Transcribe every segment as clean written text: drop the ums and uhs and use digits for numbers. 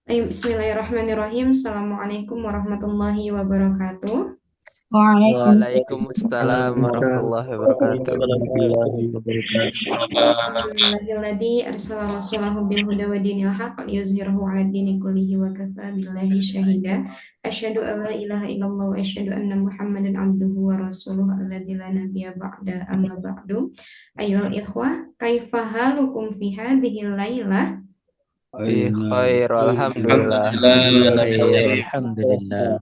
Bismillahirrahmanirrahim. Assalamualaikum warahmatullahi wabarakatuh. Waalaikumsalam Waalaikumsalam warahmatullahi warahmatullahi wabarakatuh. warahmatullahi wabarakatuh. Alhamdulillahilladzi arsala rasulahu bil huda wa dinil haqq liyuzhirahu 'ala dini kullihi wa kafa billahi syahida. Asyhadu an la ilaha illallah wa asyhadu anna Muhammadan abduhu wa rasuluhu alladzi la nabiyya ba'da amma ba'du. Ayyuhal ikhwah, kaifa halukum fi hadhil lailah? Fi Aina khair, alhamdulillah. Alhamdulillah khair, alhamdulillah.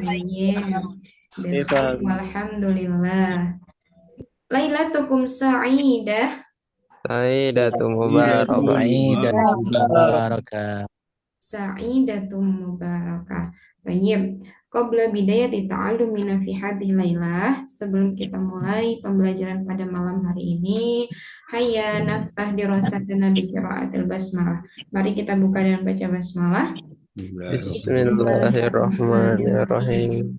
Tayyib. Bil khair Kaifa walhamdulillah. Lailatukum sa'idah. Saidatu Idatun mubarakah. Aidan Tayyib. Mubarakah. Sa'idatum mubarakah. Tayyib. Qabla bidayati ta'allumina fi hadhihi lailah, sebelum kita mulai pembelajaran pada malam hari ini, hayya naftah dirasatana bi qiraatil basmalah. Mari kita buka dengan baca basmalah. Bismillahirrahmanirrahim. Bismillahirrahmanirrahim.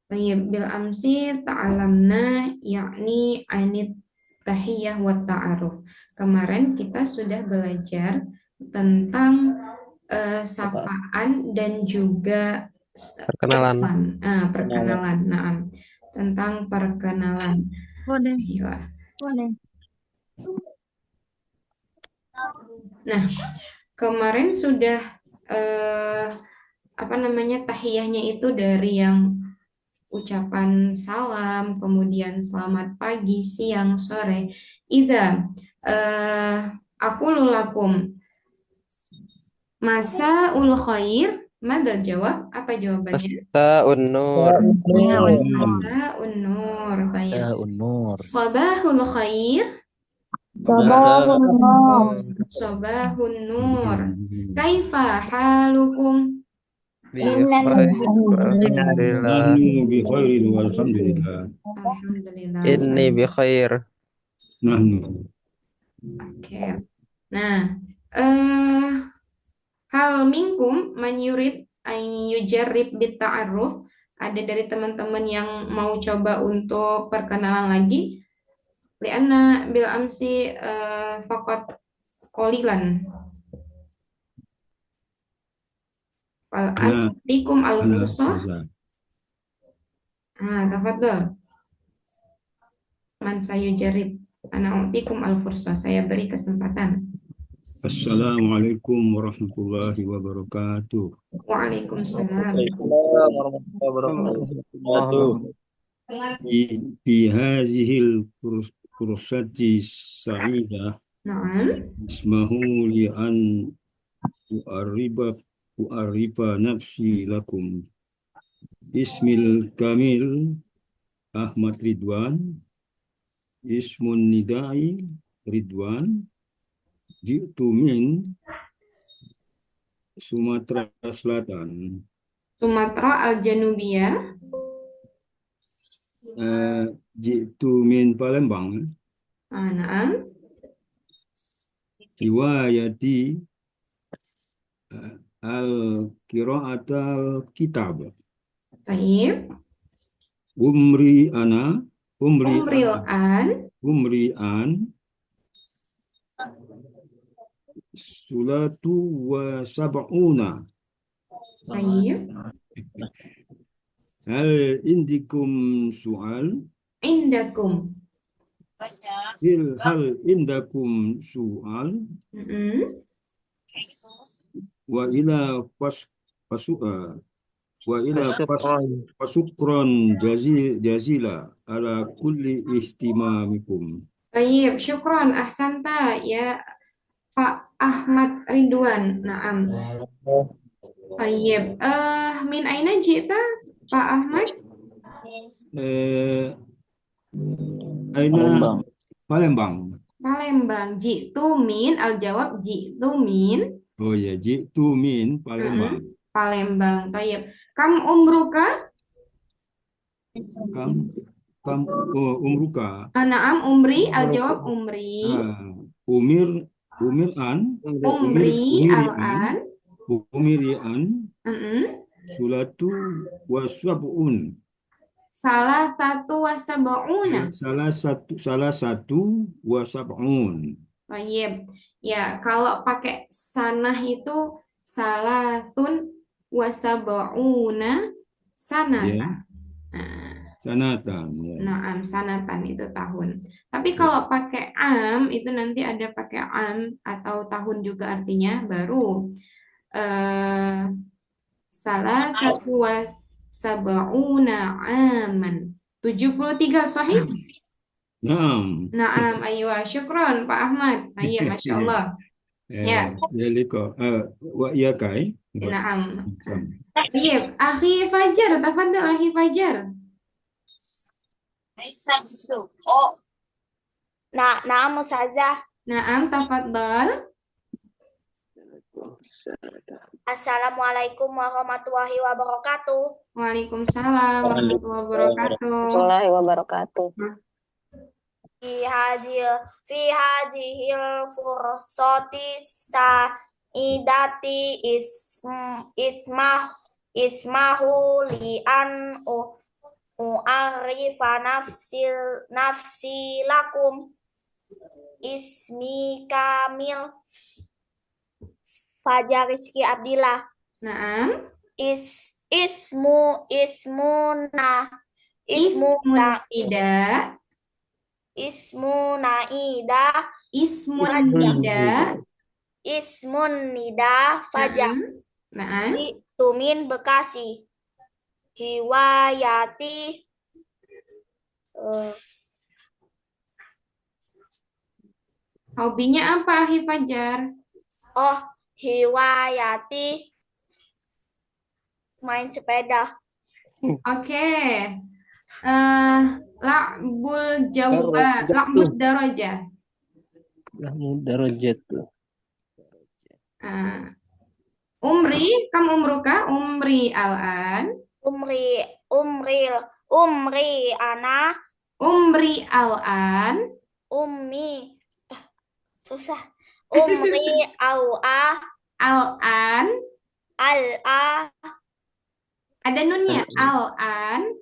Tayyib, bil amsi ta'alamna yakni anit tahiyah wa ta'aruf. Kemarin kita sudah belajar tentang sapaan dan juga Perkenalan. perkenalan. Nah, tentang perkenalan. Boleh, Iya. boleh. Nah, kemarin sudah tahiyahnya itu dari yang ucapan salam, kemudian selamat pagi, siang, sore. Idza aku lulakum masa ul khair, madal jawab, apa jawabannya? Masta'un nur. Masa nur, baik. Unur. Sabahul khair, Sabahun nur. sabahun nur. Kaifa halukum? Bi khair, alhamdulillah. Nahnu bi khairin walhamdulillah. Alhamdulillah. Inni bi khair. Nahnu. Oke. Nah, eh hal minkum man yurid an yujarrib bit ta'arruf. Ada dari teman-teman yang mau coba untuk perkenalan lagi? Lianna bil amsi faqat qalilan. Fal Ana atikum al ana fursah. Azza. Tafadhol. Man sayujarrib. Ana utikum al fursah. Saya beri kesempatan. Assalamualaikum warahmatullahi wabarakatuh. Waalaikumsalam. Warahmatullahi wabarakatuh. Fi hadhil fursati sa'idah Naam. ismahu li an u'arifa nafsi lakum. Ismil kamil Ahmad Ridwan. Ismun nidai Ridwan. Jitu min Sumatera Selatan. Sumatera Al-Janubiyah. Jitu min Palembang. Naam. Riwayati al-qira'at al-kitab. Baik. Umri an Umril an. Sulatu wa sab'una. Baik. Hal indikum su'al? Indakum. Hal indakum su'al? Wa ila Syukran. pasukron jazila ala kulli istimamikum. Baik, syukron, ahsanta ya Pak Ahmad Ridwan. Naam. Baik. Min aina jita Pak Ahmad? Aina Palembang. Palembang. Jitu min, al-jawab jitu min. Oh ya, jitu min Palembang. Palembang. Baik. Kam umruka? Kam umruka. Naam, umri, al-jawab umri. Umir an. Umri al-an. Umiri an. Sulatu wasabun. Salah satu wasab'una. Salah satu wasabun. Baik. Ya, kalau pakai sanah itu salatun wa sab'una Ya, sanatan. Nah, sanatan. Ya. Naam, sanatan itu tahun. Tapi kalau pakai am itu nanti ada pakai am atau tahun juga artinya baru. Eh, salah satu wa sab'una aman. 73 sahih? Naam. Naam, ayo syukron Pak Ahmad. Ayo, Masya Allah. Ya, Ya, liko. Wa ya kai. naam. Sama. Iya, Akhi Fajar, tafadhal Akhi Fajar. Oh, naam Ustazah. Naam, tafadhal. Assalamualaikum warahmatullahi wabarakatuh. Waalaikumsalam warahmatullahi wabarakatuh. warahmatullahi wabarakatuh. Fi hadhil fursati sa'idati ismahu li an u'arifa nafsi lakum ismi kamil Fajar Rizky Abdillah. Naam. Ismu Nida. Ismun nida Fajar. Naam. Tumin Bekasi. Hiwayati Hobinya apa Akhi Fajar? Hiwayati main sepeda. Oke. La'bud darajah. Darajat. Umri, kam umruka? Umri al-an. Umri ana. Umri al-an. Ummi. Susah. Umri al-a. Al-an. Al-a. Ada nunnya. Al-an.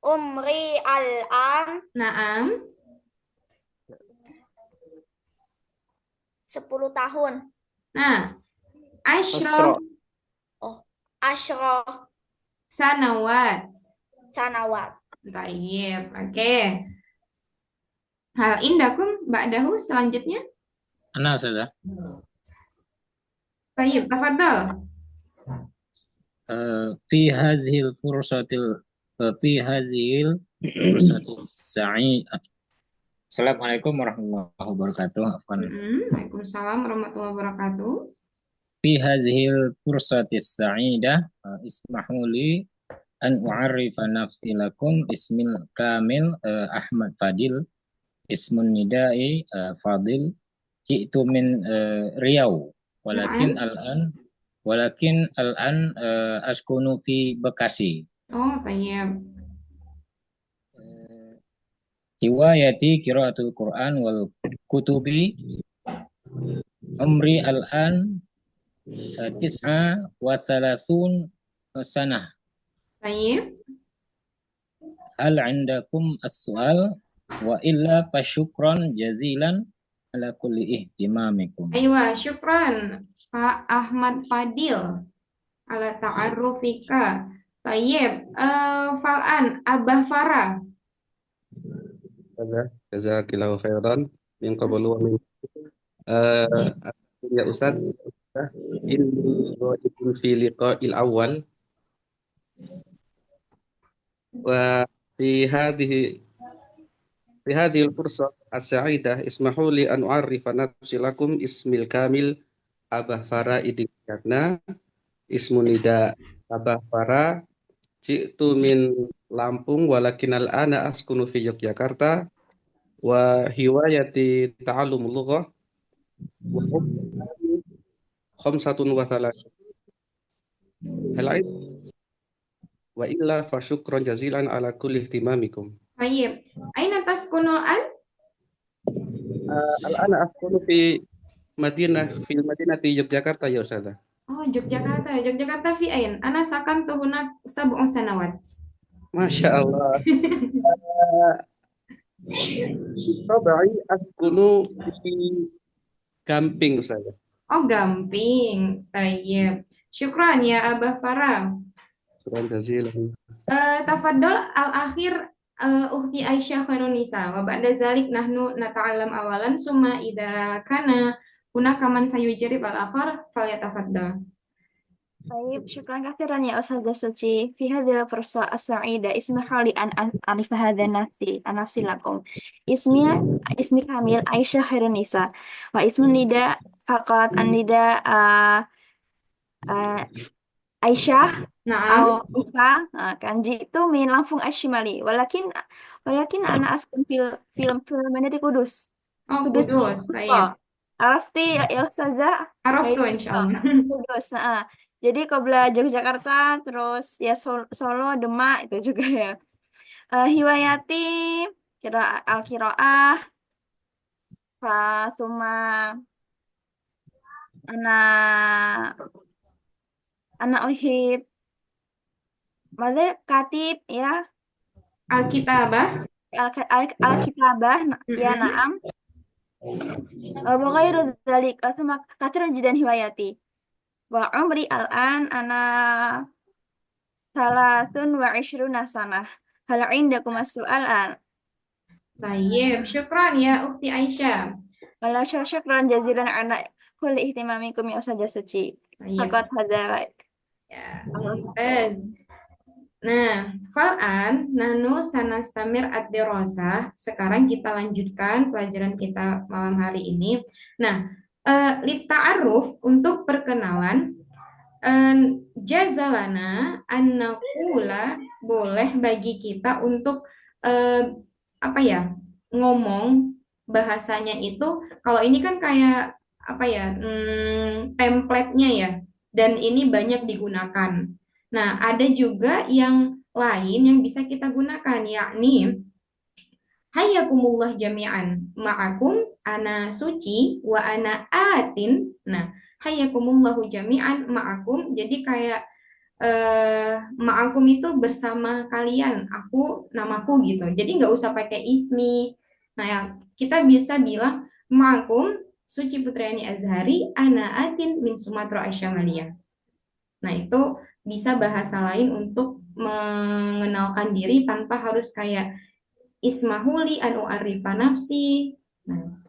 Umri al-an. Naam. 10 tahun. Nah. Asyra. Asyra. Sanawat. Baik. Oke. Hal indakum ba'dahu selanjutnya. Ana saja. Baik, tafadhal. Fi hazil fursatil sa'id. Assalamualaikum warahmatullahi wabarakatuh. Waalaikumsalam warahmatullahi wabarakatuh. Fi hazil fursatis sa'idah ismahu li an u'arrifa nafsi lakum ismil kamil Ahmad Fadil ismun nidai Fadil ji'tu min Riau walakin al-an askunu fi Bekasi. Oh, baik. Hiwayati qiraatul Quran wal kutubi umri al-an tis'a wa thalathun sanah. Baik. Hal 'indakum as-su'al wa illa fasyukran jazilan ala kulli ihtimamikum. Aywa, syukran Pak Ahmad Fadil ala ta'arrufika. Tayyib, Fal'an, Abah Farah. Jazakillahu khairan min qablu wa min ya Ustaz, inni ghaibun fi liqa'il awal wa fi hadhihi al-fursah as-sa'idah ismahu li an u'arrifa nafsi lakum ismil kamil Abah Farah idikna ismun nida Abah Farah ji'tu min Lampung walakin al-ana askunu fi Yogyakarta wa hiwayati ta'allumul lughah wa khamsatun wa thalathun hal wa illa fa syukran jazilan ala kulli ihtimamikum. Baik. Aina taskunul an? Al-ana askunu fi Madinati Yogyakarta ya Ustazah. Oh, Yogyakarta. Yogyakarta fi ain? Ana sakantu hunak 7 sanawat. Masya Allah. Tabai askunu fi Gamping Ustazah. Oh, Gamping. Tayyib. Syukran ya Abah Farah. Syukran jazilan. Tafadhol al-akhir Ukhti Aisyah Khairunisa wa ba'da zalik nahnu nata'alam awalan summa idza kana hunaka man sayujrib al-akhar falyatafaddal. طيب شكرا كثيرا يا أستاذة سوتي في هذه الفرصة السعيدة اسمحوا لي أن أعرف هذا نفسي لكم اسمي كامل عائشة خير النساء واسم النداء فقط النداء Aisyah Naam. أو Isa kan jitu min Lampung Ashimali walakin أنا أسكن في مدينة قدس Oh, قدس Kudus. Baik. عرفتي يا أستاذة Araftu Khairunnisa insyaallah. Kudus jadi Qobla Yogyakarta terus ya Solo Demak itu juga ya Hiwayati Al-Qiraah Suma anak uhib Mada katib ya Alkitabah. Alkitabah ya na'am وغير ذلك ثم كثيرا جدا هواياتي وعمري الآن أنا 23 سنة هل عندكم السؤال الآن؟ Baik, syukran ya Ukhti Aisyah. ولا شكرا جزيلا على كل اهتمامكم يا أستاذة سوتي Baik. فقط هذا Ya, mumtaz. Nah, fal'an nanu sanastamir ad-dirasah. Sekarang kita lanjutkan pelajaran kita malam hari ini. Nah, lita'aruf untuk perkenalan, jazalana an-naqula boleh bagi kita untuk apa ya, ngomong bahasanya itu. Kalau ini kan kayak apa ya, template-nya ya, dan ini banyak digunakan. Nah, ada juga yang lain yang bisa kita gunakan, yakni hayyakumullah jami'an ma'akum ana suci wa ana atin. Nah, hayyakumullahu jami'an ma'akum, jadi kayak ma'akum itu bersama kalian, namaku gitu. Jadi nggak usah pakai ismi. Nah, yang kita bisa bilang ma'akum Suci Putriani Azhari ana atin min Sumatera Asyamaliyah. Nah, itu bisa bahasa lain untuk mengenalkan diri tanpa harus kayak ismahuli anu arifa nafsi. Nah,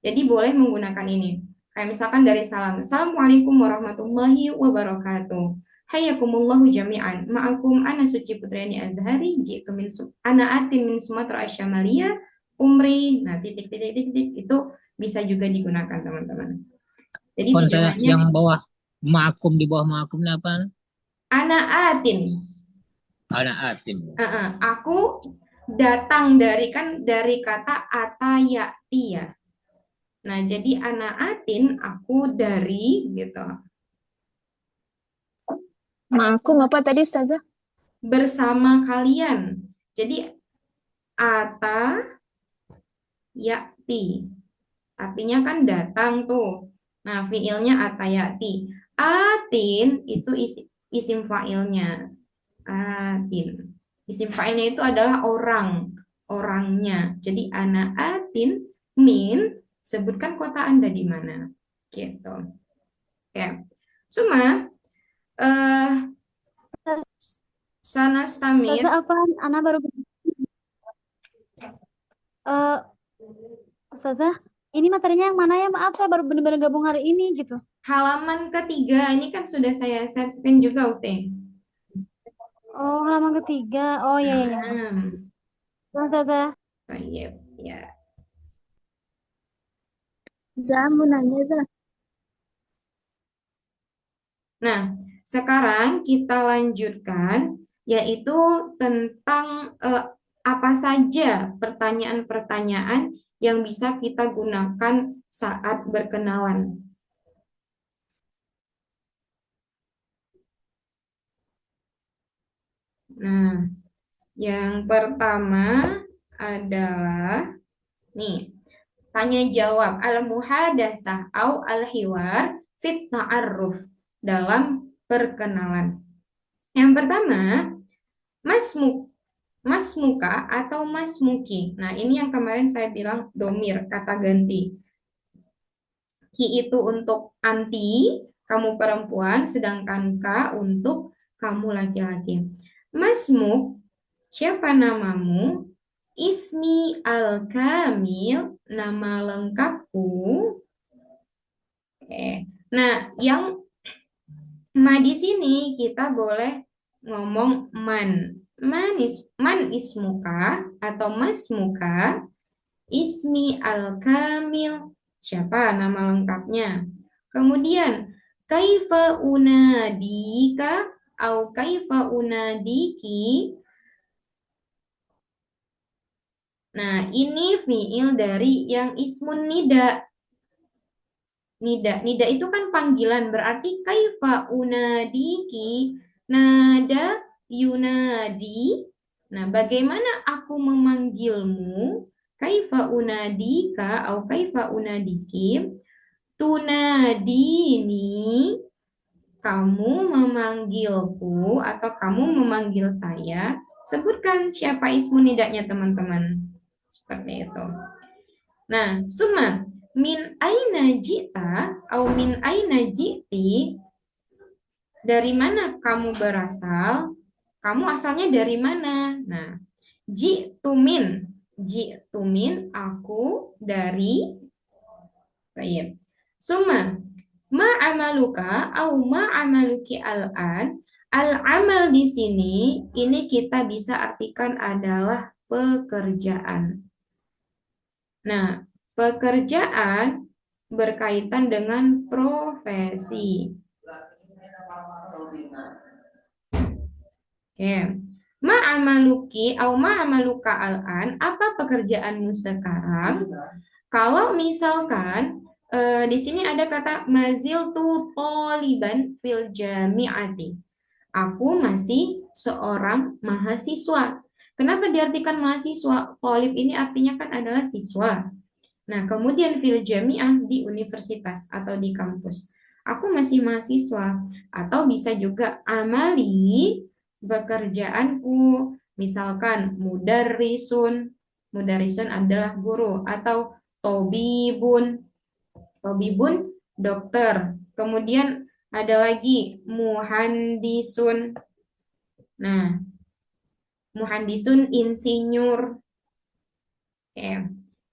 jadi boleh menggunakan ini. Kayak misalkan dari salam. Assalamualaikum warahmatullahi wabarakatuh. Hayyakumullahu jami'an. Ma'akum ana Suci Putriani Azhari jitu min ana atin min Sumatera Asyamaliyah umri. Nah, titik itu bisa juga digunakan, teman-teman. Jadi tidak hanya yang bawah ma'akum, di bawah ma'akum ini apa? Ana atin. Ana atin. Aku datang dari kata atayati ya. Nah, jadi ana atin aku dari gitu. Ma'akum apa tadi Ustazah? Bersama kalian. Jadi ata yati. Artinya kan datang tuh. Nah, fiilnya atayati. Atin itu isim fa'ilnya. Atin. Isim fa'ilnya itu adalah orangnya. Jadi ana atin min, sebutkan kota Anda di mana. Gitu. Ya. Suma sanastamir. Ustazah, Ana baru Ustazah, ini materinya yang mana ya? Maaf, saya baru benar-benar gabung hari ini gitu. Halaman ketiga, ini kan sudah saya share screen juga, Ute. Oh, halaman ketiga. Oh, iya. Ustazah. Baik, ya. Jangan mau nanya, Ustazah. Nah, sekarang kita lanjutkan, yaitu tentang apa saja pertanyaan-pertanyaan yang bisa kita gunakan saat berkenalan. Nah, yang pertama adalah nih, tanya jawab al-muhadatsah au al-hiwar fit ta'arruf, dalam perkenalan. Yang pertama, masmuka atau masmuki. Nah, ini yang kemarin saya bilang domir, kata ganti. Ki itu untuk anti, kamu perempuan, sedangkan ka untuk kamu laki-laki. Masmuk, siapa namamu? Ismi al-kamil, nama lengkapku. Oke. Nah, yang ma di sini kita boleh ngomong man. Man ismuka atau masmuka. Ismi al-kamil, siapa nama lengkapnya. Kemudian kaifa unadika au kaifa unadiki. Nah, ini fiil dari yang ismun nida. Nida itu kan panggilan, berarti kaifa unadiki, nada yunadi. Nah, bagaimana aku memanggilmu? Kaifa unadika au kaifa unadiki? Tunadini, kamu memanggilku atau kamu memanggil saya. Sebutkan siapa ismun nidanya, teman-teman. Seperti itu. Nah, summa min aina jita atau min aina jiti, dari mana kamu berasal? Kamu asalnya dari mana? Nah, jitu min, aku dari. Baik. Summa ma amaluka au ma amaluki al-an. Al-amal di sini ini kita bisa artikan adalah pekerjaan. Nah, pekerjaan berkaitan dengan profesi. Oke. Ma'amaluki au ma'amaluka al-an, apa pekerjaanmu sekarang? Kalau misalkan di sini ada kata maziltu taliban fil jami'ati. Aku masih seorang mahasiswa. Kenapa diartikan mahasiswa? Talib ini artinya kan adalah siswa. Nah, kemudian fil jami'ah di universitas atau di kampus. Aku masih mahasiswa. Atau bisa juga amali, pekerjaanku. Misalkan mudarrisun. Mudarrisun adalah guru. Atau tobibun. Tobibun dokter. Kemudian ada lagi muhandisun. Nah, muhandisun insinyur. Oke.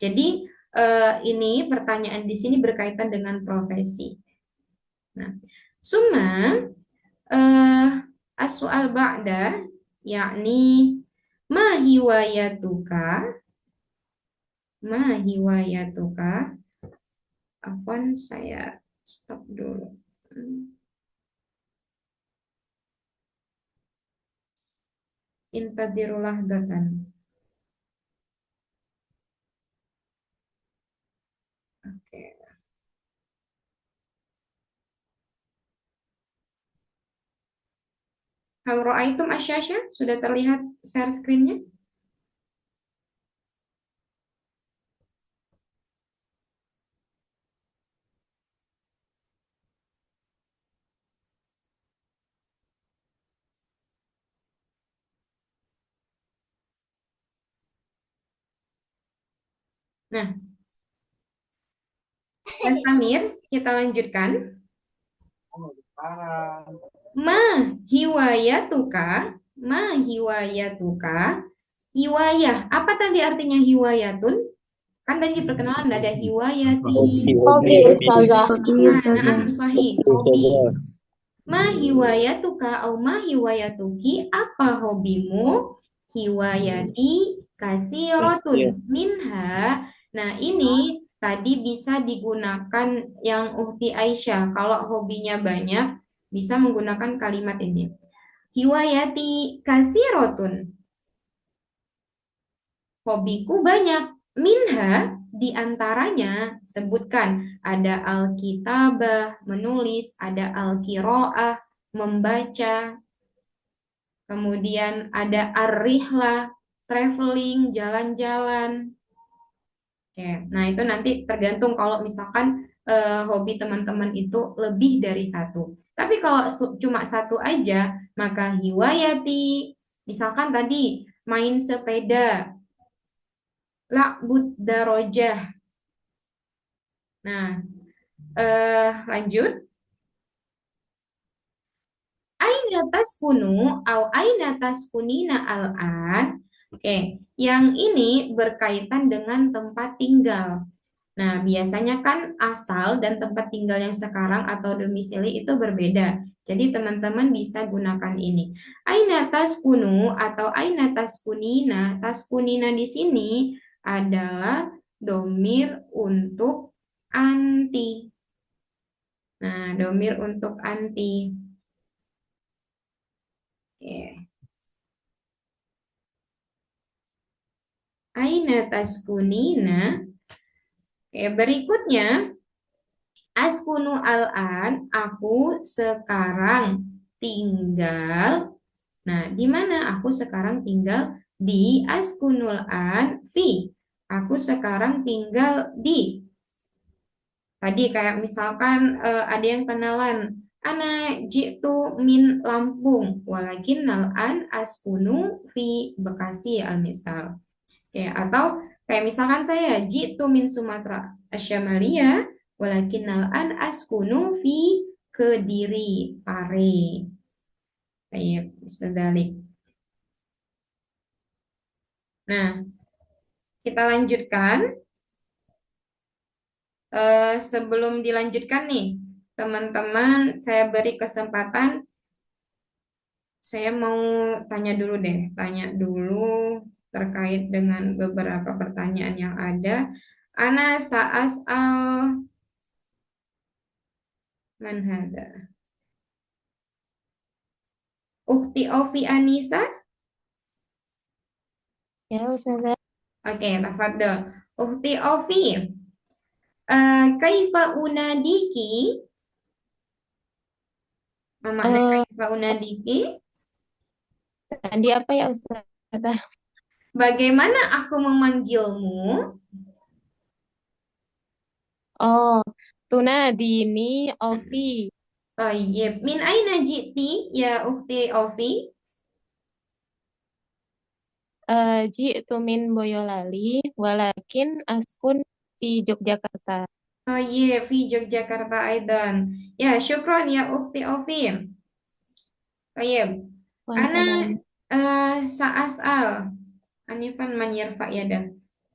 Jadi ini pertanyaan di sini berkaitan dengan profesi. Nah, summa as-su'al ba'da, yakni ma hiwayatuka. Afwan, saya stop dulu. Intadirulah datan. Oke. Hal ra'aitum asyasya? Sudah terlihat share screen-nya? Nah, Mas Amir, kita lanjutkan. Ma hiwayatuka, hiwayah. Apa tadi artinya hiwayatun? Kan tadi perkenalan ada hiwayati. Hobi, Ustazah. Sahih, hobi. Ma hiwayatuka au ma hiwayatuki, apa hobimu? Hiwayati kasiratun minha. Nah, ini tadi bisa digunakan yang Uhti Aisyah. Kalau hobinya banyak, bisa menggunakan kalimat ini. Hiwayati kasiratun. Hobiku banyak. Minha, diantaranya, sebutkan. Ada al-kitabah, menulis. Ada al-qiraah, membaca. Kemudian ada ar-rihlah, traveling, jalan-jalan. Oke, nah itu nanti tergantung kalau misalkan hobi teman-teman itu lebih dari satu. Tapi kalau cuma satu aja, maka hiwayati, misalkan tadi main sepeda, la'bud darojah. Nah, lanjut. aina taskunu au aina taskunina al-an. Oke, yang ini berkaitan dengan tempat tinggal. Nah, biasanya kan asal dan tempat tinggal yang sekarang atau domisili itu berbeda. Jadi teman-teman bisa gunakan ini. Aina taskunu atau aina taskunina. Taskunina di sini adalah domir untuk anti. Nah, domir untuk anti. Oke. Aina taskunina. Oke, berikutnya askunu al-an, aku sekarang tinggal. Nah, di mana aku sekarang tinggal? Di askunul an fi. Aku sekarang tinggal di. Tadi kayak misalkan ada yang kenalan, ana jitu min Lampung, walakin an askunu fi Bekasi al-misal. Oke, atau kayak misalkan saya jitu min Sumatera Asyamaliyah, walakin an askunu fi Kediri, Pare. Baik, bismillah. Nah, kita lanjutkan. Sebelum dilanjutkan nih, teman-teman, saya beri kesempatan. Saya mau tanya dulu deh, tanya dulu terkait dengan beberapa pertanyaan yang ada. Ana sa'as'al man hada. Ukti Ovi Anisa? Ya, Ustazah. Oke, tafadhol. Ukti Ovi, kaifa unadiki? Makna kaifa unadiki? Tadi apa ya, Ustazah? Bagaimana aku memanggilmu? Oh, tunadini Ovi. Tayyib. Min aina ji'ti ya ukhti Ovi? Ji'tu min Boyolali, walakin askun di Yogyakarta. Tayyib, fi Yogyakarta aidan. Ya, syukron ya ukhti Ovi. Tayyib. Ana Waalaikumsalam. sa'as'al. Anifan man yarfa yada.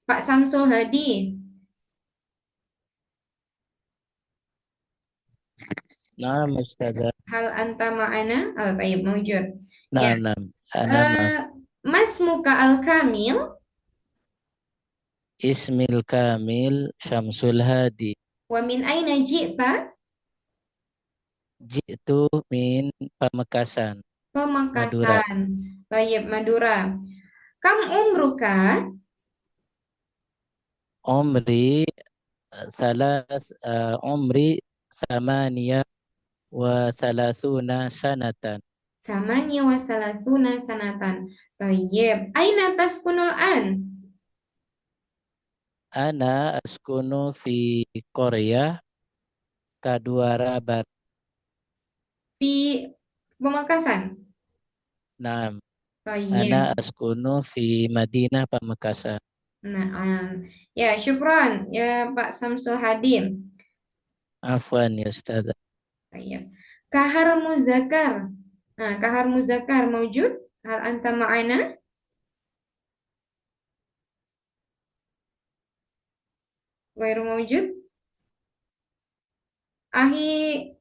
Pak Samsul Hadi. Naam, Ustazah. Hal anta ma'ana? Oh, tayyib, mawjud. Ya. Naam, Ana Mas Muka Al-Kamil. Ismil Kamil Syamsul Hadi. Wa min aina ji'ta? Jitu min Pamekasan, Madura. Pamekasan. Tayyib, Madura. Kam umruka? Umri Umri Samania wa Salasuna Sanatan. Samania wa salasuna sanatan. Tayyib. Aina taskunul an? Ana askunu fi Korea Kaduara Barat. Di Pamekasan. Naam. Tayyib. Ana askunu fi Madinah Pamekasan. Nah, ya syukran ya Pak Samsul Hadi. Afwan ya Ustazah. Tayyib. Kahar Muzakkar. Nah, Kahar Muzakkar mawjud? Hal anta ma'ana? Ghairu mawjud? Ahi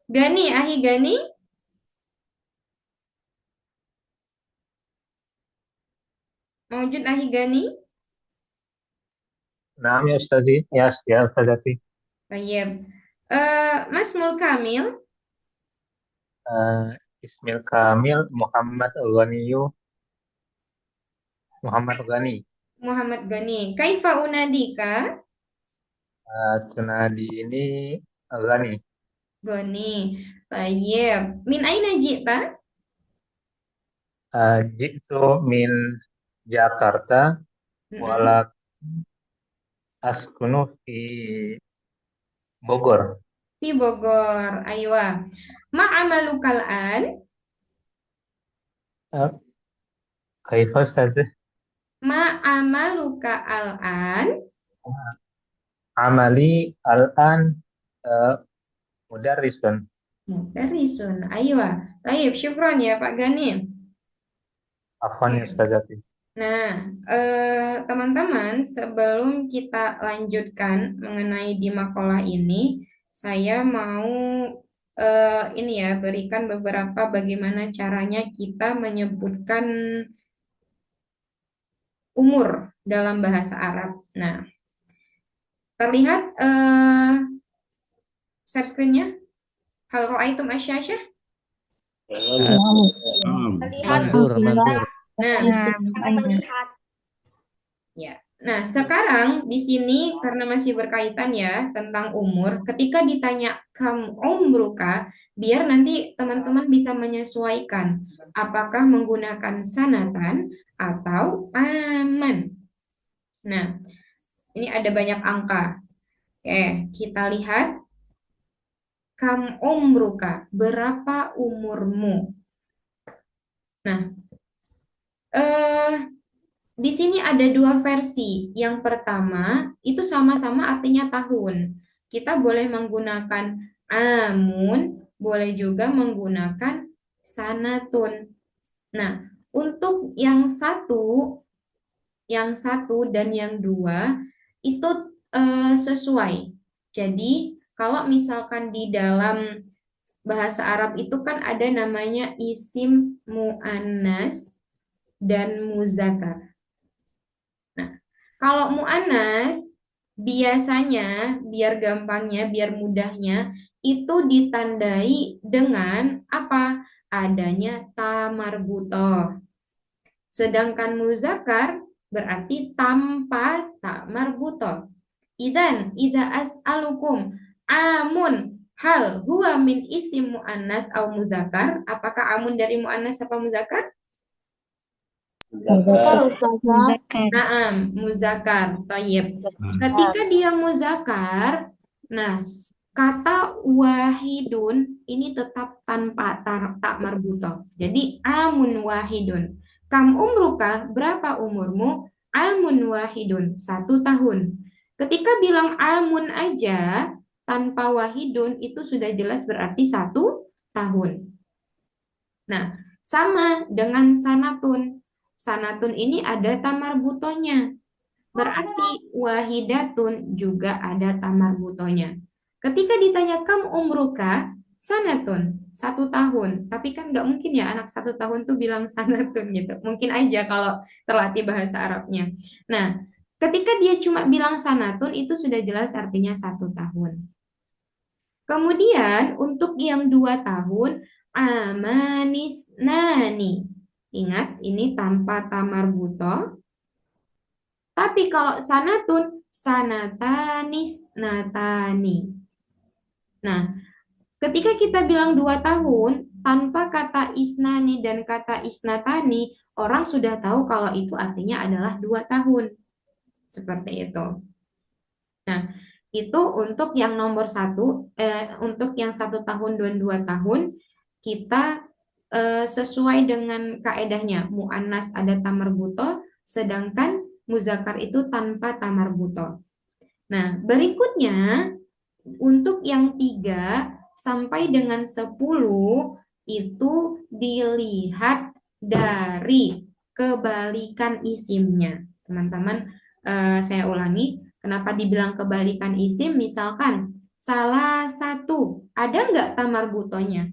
Gani. Mawjud Ahi Gani? Naam ya Ustazi, ya Ustazati. Tayyib. Mas Mul Kamil. Ismil Kamil Muhammad Ghaniyu Muhammad Ghani. Muhammad Gani. Kaifa unadika? Tunadi ini Ghani. Gani. Tayyib. Min aina ji'ta? Jitu min Jakarta wala askunu fi Bogor. Fi Bogor. Aywa. Ma'amalukal an? Kaifa Ustazah? Ma'amaluka al-an? Amali al-an mudarrisun. Mudarisun. Aywa. Baik, syukron ya Pak Gani. Afwan ya Ustazati. Nah, teman-teman, sebelum kita lanjutkan mengenai di makalah ini, saya mau ini ya berikan beberapa bagaimana caranya kita menyebutkan umur dalam bahasa Arab. Nah, terlihat share screen-nya? Hal ra'aitum asyasyah? Terlihat Mandur, mandur. Nah, terlihat. ya. Nah, sekarang di sini karena masih berkaitan ya tentang umur, ketika ditanya kam umruka, biar nanti teman-teman bisa menyesuaikan apakah menggunakan sanatan atau aman. Nah, ini ada banyak angka. Oke, kita lihat kam umruka, berapa umurmu? Nah, di sini ada dua versi. Yang pertama, itu sama-sama artinya tahun. Kita boleh menggunakan amun, boleh juga menggunakan sanatun. Nah, untuk yang satu dan yang dua itu sesuai. Jadi, kalau misalkan di dalam bahasa Arab itu kan ada namanya isim mu'annas dan muzakkar. Kalau mu'annas biasanya biar gampangnya, biar mudahnya itu ditandai dengan apa? Adanya tamarbutoh. Sedangkan muzakkar berarti tanpa tamarbutoh. Idan, ida as'alukum amun hal huwa min isim mu'annas au muzakkar. Apakah amun dari mu'annas apa muzakkar? Muzakkar Ustazah. Naam, muzakkar. Thayyib. Ketika dia muzakkar, nah kata wahidun ini tetap tanpa tak marbutoh. Jadi amun wahidun. Kam umruka, berapa umurmu? Amun wahidun, 1 tahun. Ketika bilang amun aja tanpa wahidun itu sudah jelas berarti 1 tahun. Nah, sama dengan sanatun. Sanatun ini ada tamarbutonya. Berarti wahidatun juga ada tamarbutonya. Ketika ditanya kam umruka, sanatun, 1 tahun. Tapi kan nggak mungkin ya anak 1 tahun tuh bilang sanatun gitu. Mungkin aja kalau terlatih bahasa Arabnya. Nah, ketika dia cuma bilang sanatun itu sudah jelas artinya 1 tahun. Kemudian untuk yang 2 tahun, amanisnani. Ingat, ini tanpa tamarbuto. Tapi kalau sanatun, sanatanis natani. Nah, ketika kita bilang 2 tahun, tanpa kata isnani dan kata isnatani, orang sudah tahu kalau itu artinya adalah 2 tahun. Seperti itu. Nah, itu untuk yang nomor 1, untuk yang 1 tahun dan 2 tahun, kita sesuai dengan kaedahnya. Mu'annas ada tamarbuto, sedangkan muzakkar itu tanpa tamarbuto. Nah, berikutnya untuk yang 3 sampai dengan 10 itu dilihat dari kebalikan isimnya. Teman-teman, saya ulangi, kenapa dibilang kebalikan isim? Misalkan salah satu, ada nggak tamarbutonya?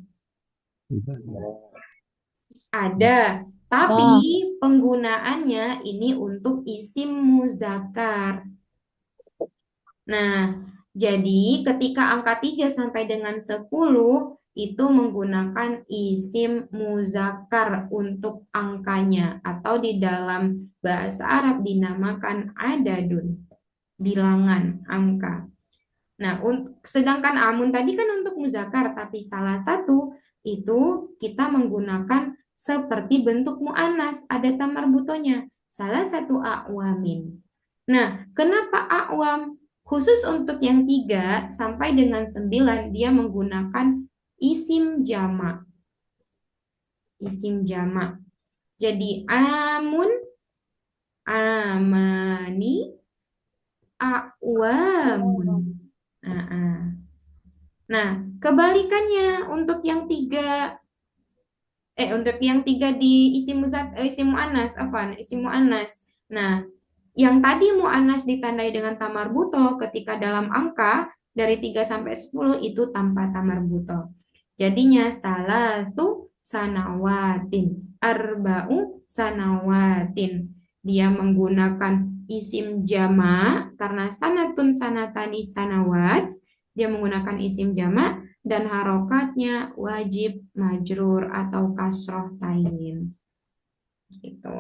Ada, tapi penggunaannya ini untuk isim muzakkar. Nah, jadi ketika angka 3 sampai dengan 10 itu menggunakan isim muzakkar untuk angkanya atau di dalam bahasa Arab dinamakan adadun, bilangan angka. Nah, sedangkan amun tadi kan untuk muzakkar, tapi salah satu itu kita menggunakan seperti bentuk mu'annas, ada tamarbutonya, salah satu a'wamin. Nah, kenapa a'wam? Khusus untuk yang 3 sampai dengan 9 dia menggunakan isim jamak. Isim jamak. Jadi amun, amani, a'wamun. Nah, kebalikannya untuk yang tiga di isim muannas, isim muannas. Nah, yang tadi muannas ditandai dengan tamarbuto ketika dalam angka dari 3 sampai 10 itu tanpa tamarbuto. Jadinya salatu sanawatin, arba'u sanawatin. Dia menggunakan isim jama karena sanatun sanatani sanawat. Dia menggunakan isim jama dan harokatnya wajib majrur atau kasroh tain. Gitu.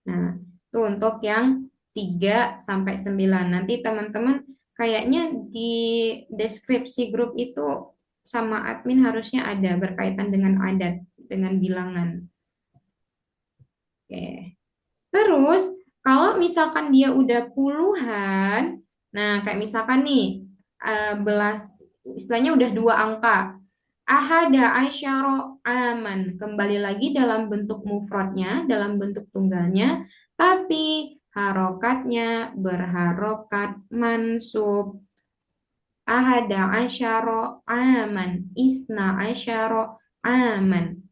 Nah, itu untuk yang 3 sampai 9. Nanti teman-teman kayaknya di deskripsi grup itu sama admin harusnya ada berkaitan dengan adat, dengan bilangan. Oke. Terus, kalau misalkan dia udah puluhan, nah kayak misalkan nih, istilahnya udah 2 angka. Ahada asyara aman. Kembali lagi dalam bentuk mufradnya, dalam bentuk tunggalnya, tapi harokatnya berharokat mansub. Ahada asyara aman. Isna asyara aman.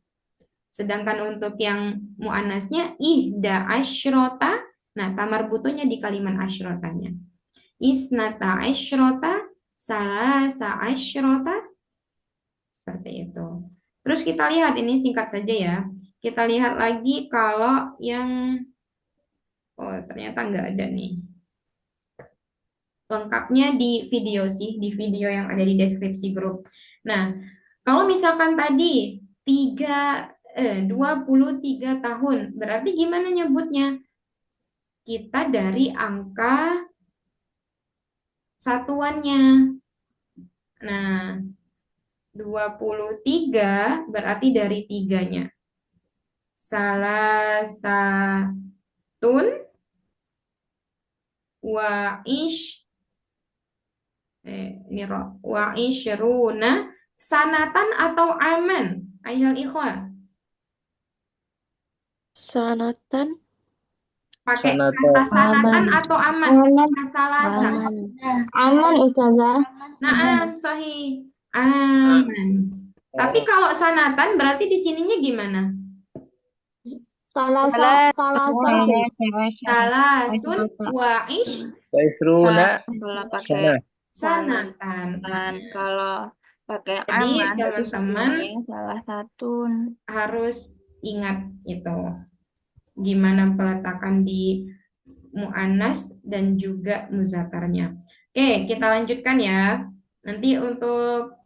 Sedangkan untuk yang muannasnya ihda asyrota, nah tamar butuhnya di kalimat asyrotanya. Isnata asyrota, salasa asyrota, seperti itu. Terus kita lihat ini singkat saja ya. Kita lihat lagi kalau yang ternyata nggak ada nih. Lengkapnya di video sih, di video yang ada di deskripsi grup. Nah, kalau misalkan tadi 23 tahun, berarti gimana nyebutnya? Kita dari angka satuannya. Nah, 23 berarti dari 3-nya. Salasatun wa isyruna sanatan atau aman? Ayol ikhwan. Sanatan. Pakai kata sanatan atau aman? Salasa. Aman, Ustazah. Naam, sahih. Aman. Tapi kalau sanatan berarti di sininya gimana? Salasun wa ish Waisruna Kalau pakai sanatan. Kalau pakai Jadi aman, teman-teman salah satu. harus ingat itu. Gimana peletakan di muannas dan juga muzakarnya. Oke, kita lanjutkan ya. Nanti untuk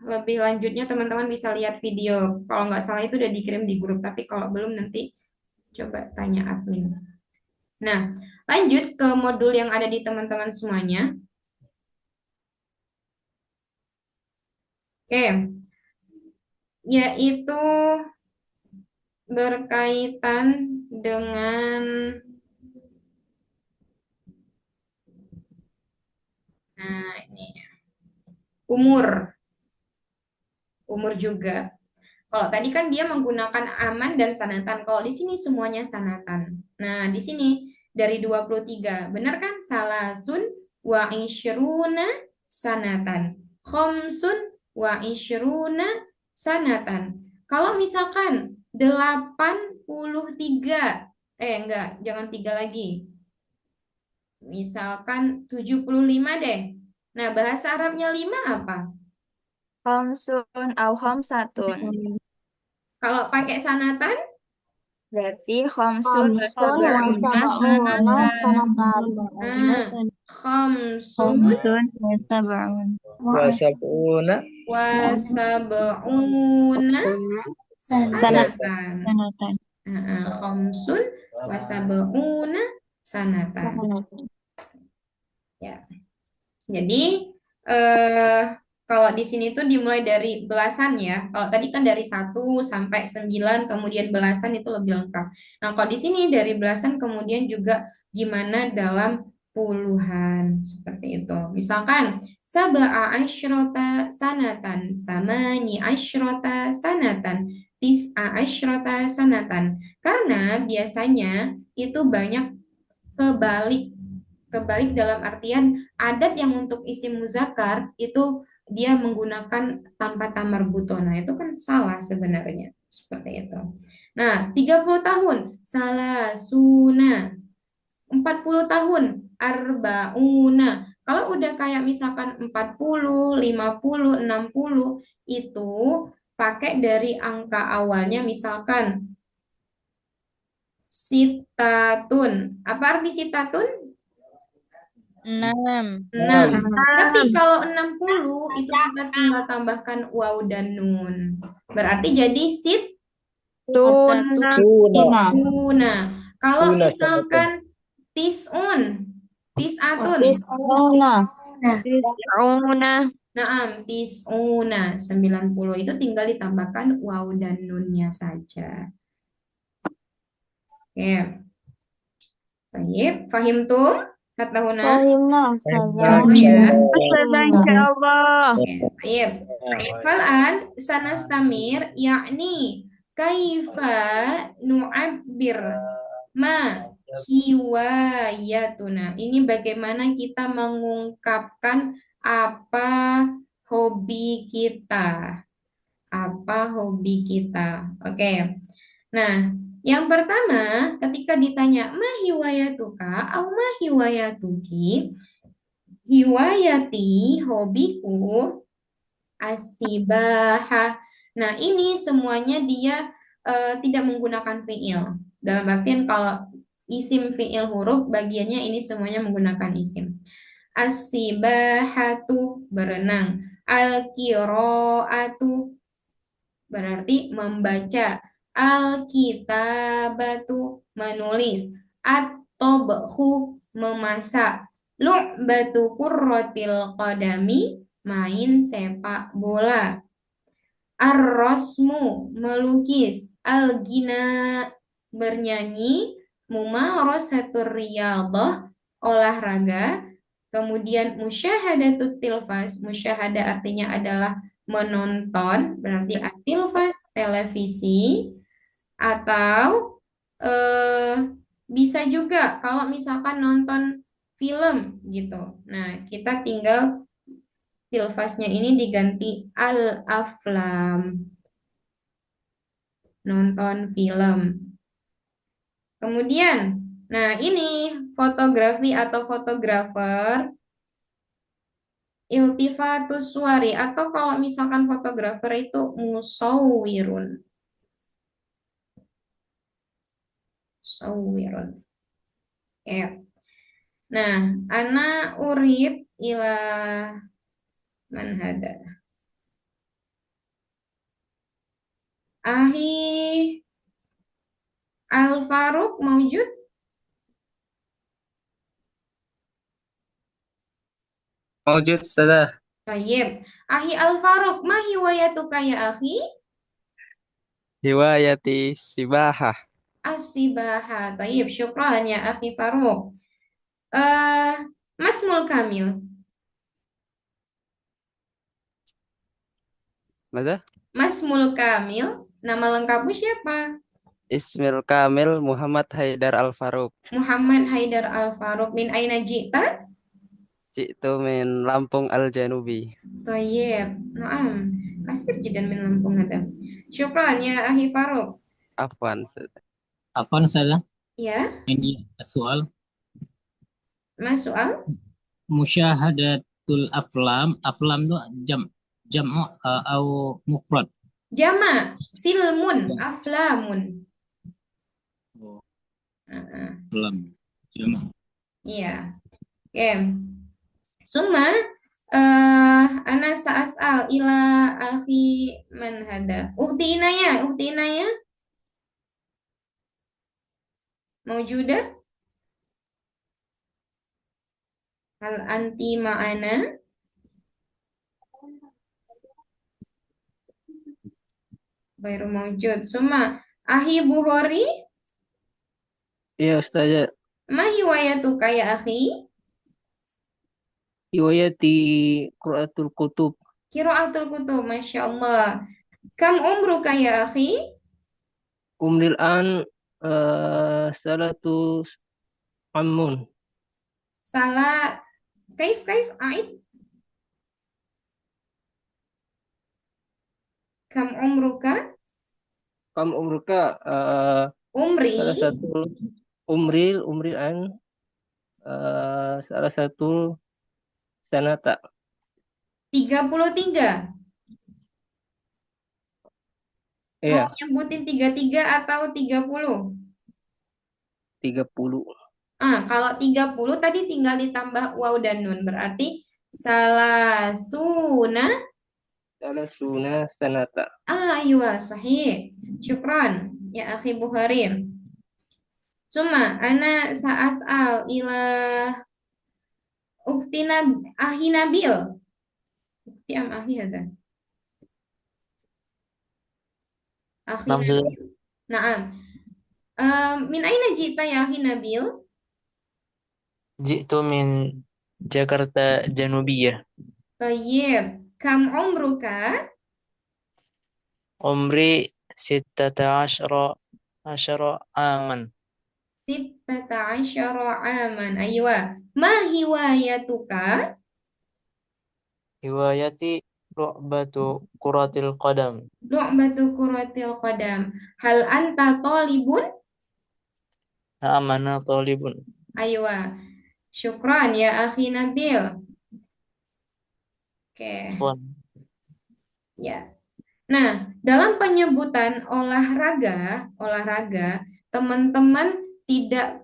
lebih lanjutnya teman-teman bisa lihat video. Kalau nggak salah itu udah dikirim di grup, tapi kalau belum nanti coba tanya admin. Nah, lanjut ke modul yang ada di teman-teman semuanya. Oke, yaitu berkaitan dengan ini umur juga. Kalau tadi kan dia menggunakan aman dan sanatan. Kalau di sini semuanya sanatan. Nah, di sini dari 23. Benar kan? Salasun wa isyruna sanatan. Khamsun wa isyruna sanatan. Kalau misalkan 83. Enggak, jangan 3 lagi. Misalkan 75 deh. Nah, bahasa Arabnya 5 apa? Khamsun au khamsatun. Kalau pakai sanatan? Berarti khamsun wa sanatan. Khamsun wa sab'una sanatan. Khamsun wa sab'una sanatan. Ya. Jadi kalau di sini tuh dimulai dari belasan ya. Kalau tadi kan dari 1 sampai 9 kemudian belasan itu lebih lengkap. Nah, kalau di sini dari belasan kemudian juga gimana dalam puluhan seperti itu. Misalkan sab'a asyrota sanatan, samani asyrota sanatan, tis'a asyrota sanatan. Karena biasanya itu banyak kebalik dalam artian adat yang untuk isim muzakkar itu dia menggunakan tanpa tamar buto. Nah, itu kan salah sebenarnya. Seperti itu. Nah, 30 tahun. Salah suna. 40 tahun. Arbauna. Kalau udah kayak misalkan 40, 50, 60, itu pakai dari angka awalnya misalkan sitatun. Apa arti sitatun? 6. 6. Tapi kalau 60 itu kita tinggal tambahkan waw dan nun. Berarti jadi Tuna. tuna. Kalau Tuna, misalkan tisun, tisatun. Tuna. Tis'una. Naam, tisuna 90 itu tinggal ditambahkan waw dan nunnya saja. Oke. Baik, fahim tuh? Hatta huna? Fahimna Ustazah. Oh ya. Ustazah, insyaallah. Baik. Fal'an sanastamir yakni kaifa nu'abbir ma hiwayatuna. Ini bagaimana kita mengungkapkan apa hobi kita. Apa hobi kita. Oke. Nah, yang pertama ketika ditanya ma hiwayatuka au ma hiwayatuki, hiwayati hobiku asibahah. Nah, ini semuanya dia tidak menggunakan fiil. Dalam artian kalau isim fiil huruf bagiannya ini semuanya menggunakan isim. Asibahatu berenang. Al-qiraatu berarti membaca. Al-kitabatu menulis. At-tobhu memasak. Lu'batu kurratil qadami main sepak bola. Ar-rosmu melukis. Al-gina bernyanyi. Mumarasatur riyadhah olahraga. Kemudian musyahadatul tilfas. Musyahadah artinya adalah menonton, berarti tilfas televisi. Atau bisa juga kalau misalkan nonton film gitu. Nah, kita tinggal tilfasnya ini diganti al-aflam. Nonton film. Kemudian, nah ini fotografi atau fotografer iltifatus suwari atau kalau misalkan fotografer itu musawwirun. Musawwirun. Ya. Nah, ana urid ila man hada. Ahi Al-Faruq mawjud? Mawjud, Ustazah. Baik. Ahi Al-Faruq, ma hiwayatuka ya akhi? Hiwayati sibahah. As-sibaha. Baik, syukran ya akhi Faruq. Masmul Kamil. Masa? Masmul Kamil, nama lengkapmu siapa? Ismil Kamil Muhammad Haidar Al-Faruq. Muhammad Haidar Al-Faruq. Min aina jita? Jitu min Lampung Al-Janubi. Tayyib. Naam. Kasir jidan min Lampung ada. Syukran ya akhi Faruq. Afwan, Ustazah. Afwan Ustazah, Ya, ini soal Mas soal? musyahadatul aflam itu jam atau mufrad. Jama, filmun, aflamun. Oh, Ah, aflam. Jam. iya. Oke. Summa ana sa'as'al ila akhi man hada. Ukhti Inaya maujudah? Hal anti ma'ana? Baru maujud. Summa ahi Bukhari, Ya Ustazah, ma hiwayatuka ya akhi? riwayati Qiraatul Kutub. Qiraatul kutub, Masya Allah. Kam umruka ya akhi? Umril an salatu amun. Salah, kaif, aid? Kam umruka? Kam umruka Umri salah satu umrilan salah satu sanata 33. Mau iya nyebutin 33 atau 30? 30 Kalau 30 tadi tinggal ditambah waw dan nun. Berarti salasuna. salah suna sanata Aywa, sahih. Syukran. Ya, akhi Bukhari. Suma, ana sa'as'al ila ahi Nabil. Ukti am ahi hada? Akhi Nam sudah. Nabil. Naam. Min aina jita ya akhi Nabil? Jitu min Jakarta Janubiyah. Tayyib. Kam umruka? Umri 16 aman. 16 aman. Aywa. Ma hiwayatuka? Hiwayati lu'batu kuratil qadam. Lu'batu kuratil qadam. Hal anta talibun? Na'am ana talibun. Aywa. Syukran ya akhi Nabil. Oke. Afwan. Ya. Nah, dalam penyebutan olahraga, teman-teman tidak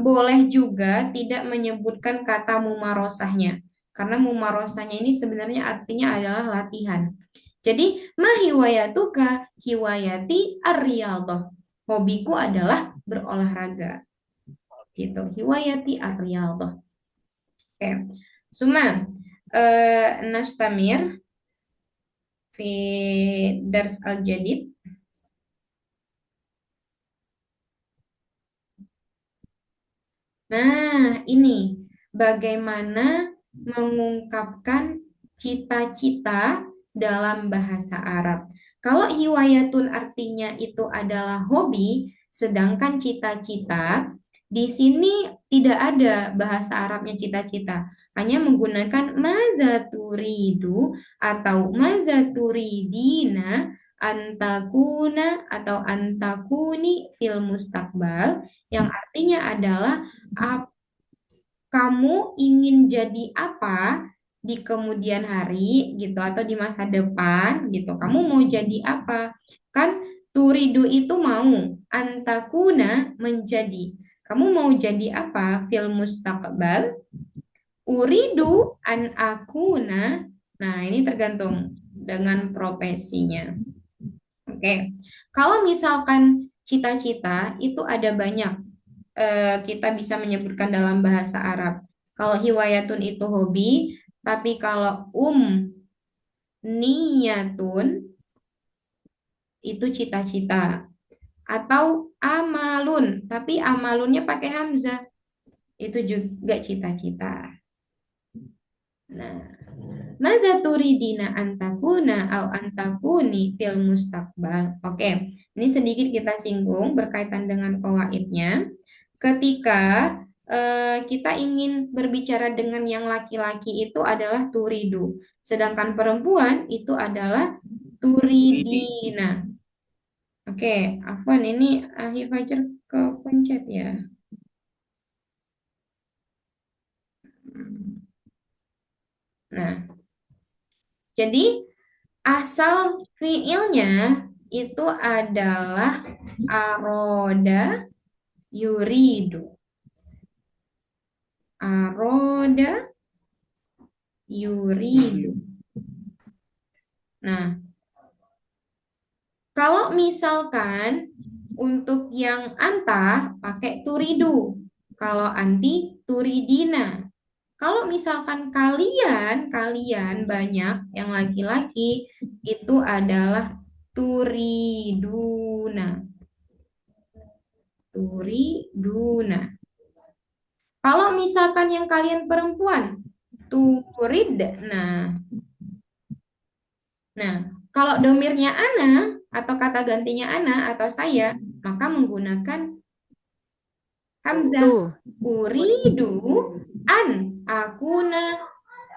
boleh juga tidak menyebutkan kata mumarosahnya. Karena mumarosahnya ini sebenarnya artinya adalah latihan. Jadi, ma hiwayatuka? Hiwayati ar-riyadhah. Hobiku adalah berolahraga. Gitu. Hiwayati ar-riyadhah. Oke. Suma, nastamir fi dars al-jadid. Nah, ini bagaimana mengungkapkan cita-cita dalam bahasa Arab. Kalau hiwayatun artinya itu adalah hobi, sedangkan cita-cita di sini tidak ada bahasa Arabnya cita-cita. Hanya menggunakan mazaturidu atau mazaturidina antakuna atau antakuni fil mustaqbal yang artinya adalah kamu ingin jadi apa di kemudian hari gitu atau di masa depan gitu. Kamu mau jadi apa? Kan turidu itu mau, antakuna menjadi. Kamu mau jadi apa? Fil mustaqbal. Uridu an akuna. Nah, ini tergantung dengan profesinya. Oke. Kalau misalkan cita-cita itu ada banyak. Kita bisa menyebutkan dalam bahasa Arab. Kalau hiwayatun itu hobi, tapi kalau niyatun itu cita-cita. Atau amalun, tapi amalunnya pakai hamzah. Itu juga cita-cita. Nah, mada turidina antakuna au antakuni fil mustaqbal. Oke, ini sedikit kita singgung berkaitan dengan kawaidnya. Ketika kita ingin berbicara dengan yang laki-laki itu adalah turidu, sedangkan perempuan itu adalah turidina. Oke, Afwan ini Ahi Fajar kepencet ya. Nah, jadi asal fiilnya itu adalah aroda yuridu. Aroda yuridu. Nah, kalau misalkan untuk yang anta pakai turidu, kalau anti turidina. Kalau misalkan kalian banyak yang laki-laki itu adalah turiduna. Turiduna. Kalau misalkan yang kalian perempuan, turidna. Nah, kalau domirnya ana atau kata gantinya ana atau saya, maka menggunakan hamzah. Uridu an akuna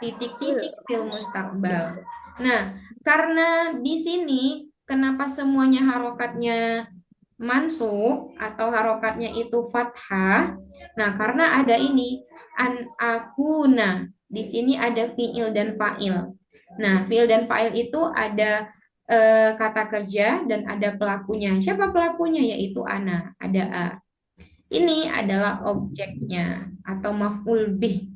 titik-titik fil mustaqbal. Nah, karena di sini kenapa semuanya harokatnya mansub atau harokatnya itu fathah? Nah, karena ada ini an akuna. Di sini ada fiil dan fa'il. Nah, fiil dan fa'il itu ada kata kerja dan ada pelakunya. Siapa pelakunya? Yaitu ana, ada a. Ini adalah objeknya atau maf'ul bih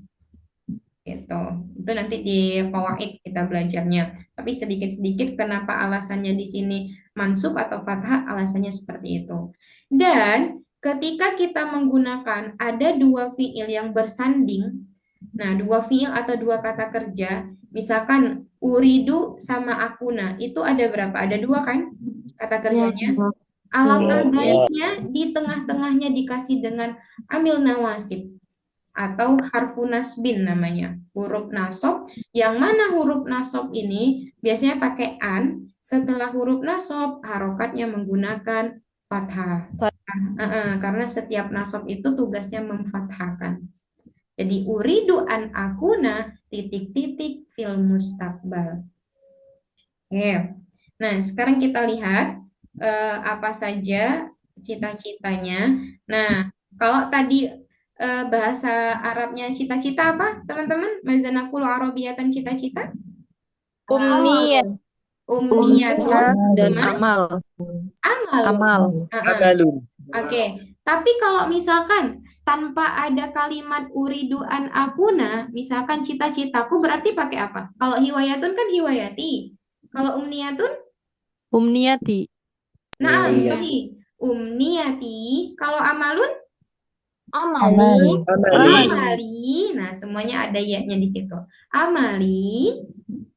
gitu. Itu nanti di fawaid kita belajarnya. Tapi sedikit-sedikit kenapa alasannya di sini mansub atau fathah, alasannya seperti itu. Dan ketika kita menggunakan ada dua fiil yang bersanding, nah dua fiil atau dua kata kerja, misalkan uridu sama akuna, itu ada berapa? Ada dua kan kata kerjanya? Alangkah baiknya di tengah-tengahnya dikasih dengan amil nawasib atau harfu nasbin namanya, huruf nasab, yang mana huruf nasab ini biasanya pakai an, setelah huruf nasab harokatnya menggunakan fathah. Karena setiap nasab itu tugasnya memfathahkan. Jadi uridu an akuna titik-titik fil mustaqbal. Oke. Nah, sekarang kita lihat apa saja cita-citanya. Nah, kalau tadi bahasa Arabnya cita-cita apa, teman-teman? Mazanakul Arabiyatan cita-cita? Umniyah Umniyatun dan sama amal. amal. Amalun. Oke. Tapi kalau misalkan tanpa ada kalimat uridu an akuna, misalkan cita-citaku berarti pakai apa? Kalau hiwayatun kan hiwayati. Kalau umniyatun? Umniyati. Nah, Iya. sorry. Umniyati. Kalau amalun? Amali. Amali. Nah, semuanya ada ya-nya di situ. Amali.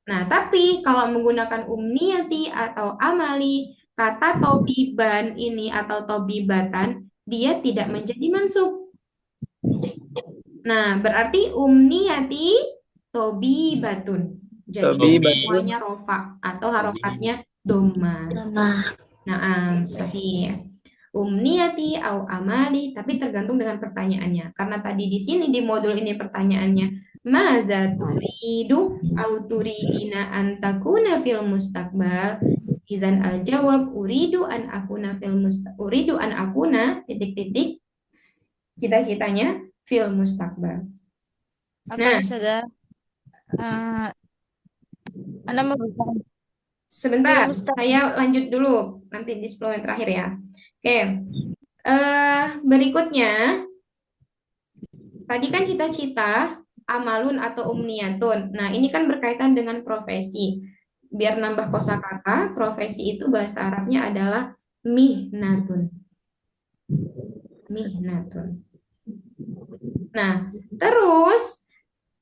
Nah, tapi kalau menggunakan umniyati atau amali, kata tobiban ini atau tobibatan, dia tidak menjadi mansub. Nah, berarti umniyati tobibatun. Jadi Tobibatun. semuanya rofa atau harokatnya doma. Nah, sahih. Umniyati au amali, tapi tergantung dengan pertanyaannya. Karena tadi di sini di modul ini pertanyaannya, madza turidu au turidina an takuna fil mustaqbal? Idzan al-jawab uridu an akuna uridu an akuna titik-titik cita-citanya fil mustaqbal. Nah, sebentar, saya lanjut dulu nanti di 10 menit terakhir ya. Oke, berikutnya tadi kan cita-cita amalun atau umniyatun. Nah, ini kan berkaitan dengan profesi. Biar nambah kosakata, profesi itu bahasa Arabnya adalah mihnatun. Mihnatun. Nah, terus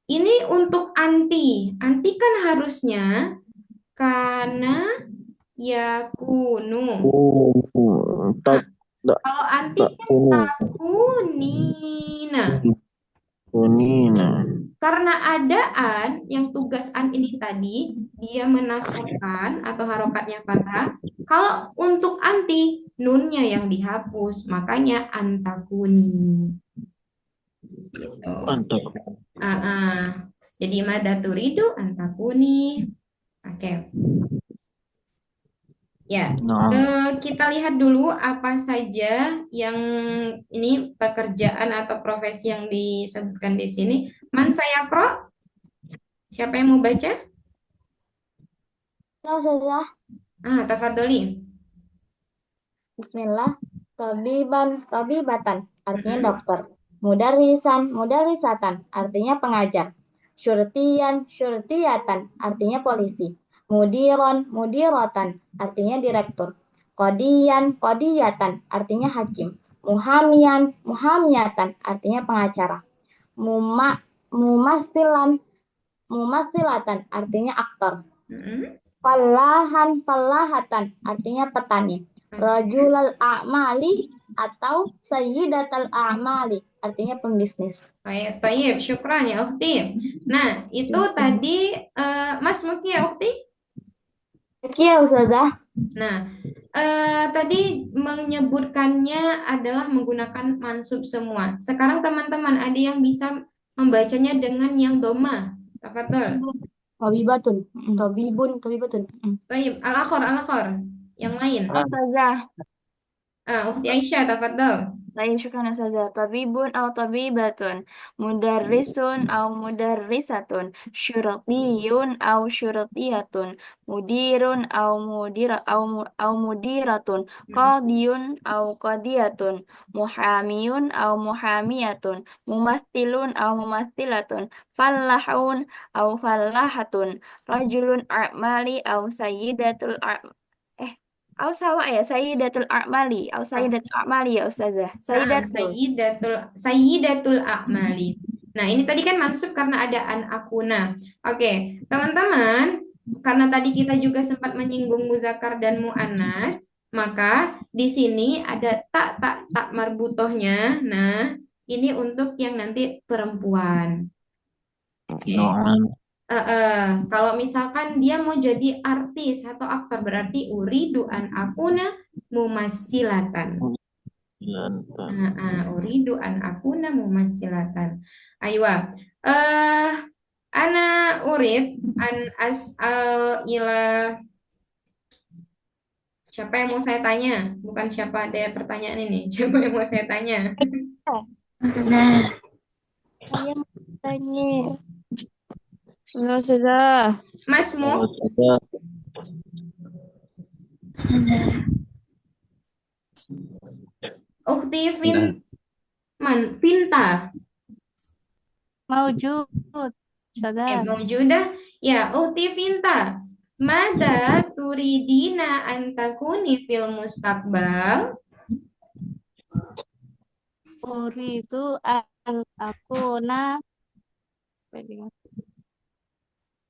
ini untuk anti. Anti kan harusnya kana yakunu. Nah, kalau anti kan takunina. Karena ada an, yang tugas an ini tadi, dia menasabkan atau harokatnya fathah. Kalau untuk anti, nunnya yang dihapus, makanya antakuni. Gitu. Jadi mada turidu antakuni. Oke. Ya, kita lihat dulu apa saja yang ini pekerjaan atau profesi yang disebutkan di sini. Man sayaqra? Siapa yang mau baca? Tafadholi. Bismillah. Tabibatan, artinya dokter. Mudarisatan, artinya pengajar. Syurtiyatan, artinya polisi. Mudiratan, artinya direktur. Qodiyatan, artinya hakim. Muhamiyatan, artinya pengacara. Mumasilatan, artinya aktor. Fallahatan, artinya petani. Rajulal a'mali atau sayyidatal a'mali, artinya pembisnis. Baik, syukran ya Ukhti. Nah, itu tadi Mas Muki ya Ukhti? Iya, Ustazah. Nah, tadi menyebutkannya adalah menggunakan mansub semua. Sekarang teman-teman ada yang bisa membacanya dengan yang doma. Tafadhol. Tabibatun. Tabibatun. Baik, al-akhor. Yang lain. Ustazah. Ukhti Aisyah, tafadhol. Baik, syukran Ustazah. Tabibun au tabibatun, mudarrisun au mudarrisatun, syurtiyun au syurtiyatun, mudirun au mudiratun, qadiyun au qadiyatun, muhamiyun au muhamiyatun, mumathilun au mumathilatun, fallahun au fallahatun, rajulun a'mali au sayyidatul Au sama ya, Sayyidatul A'mali, au Sayyidatul A'mali ya Ustazah. Sayyidatul. Sayyidatul A'mali. Nah, ini tadi kan mansub karena ada an akuna. Oke, teman-teman, karena tadi kita juga sempat menyinggung muzakkar dan muannas, maka di sini ada tak marbutohnya. Nah, ini untuk yang nanti perempuan. Oke. Kalau misalkan dia mau jadi artis atau aktor berarti uridu an akuna mumassilatan. Uridu an akuna mumassilatan. Aywa. Ana urid an as'al ila, siapa yang mau saya tanya? Bukan siapa ada pertanyaan ini. Siapa yang mau saya tanya? Saya mau tanya. Ustazah. Masmu? Ukhti Finta. Maujud. Ustazah. Maujudah. Ya, Ukhti Finta. Mada turidina an takuni fil mustaqbal? Uridu an akuna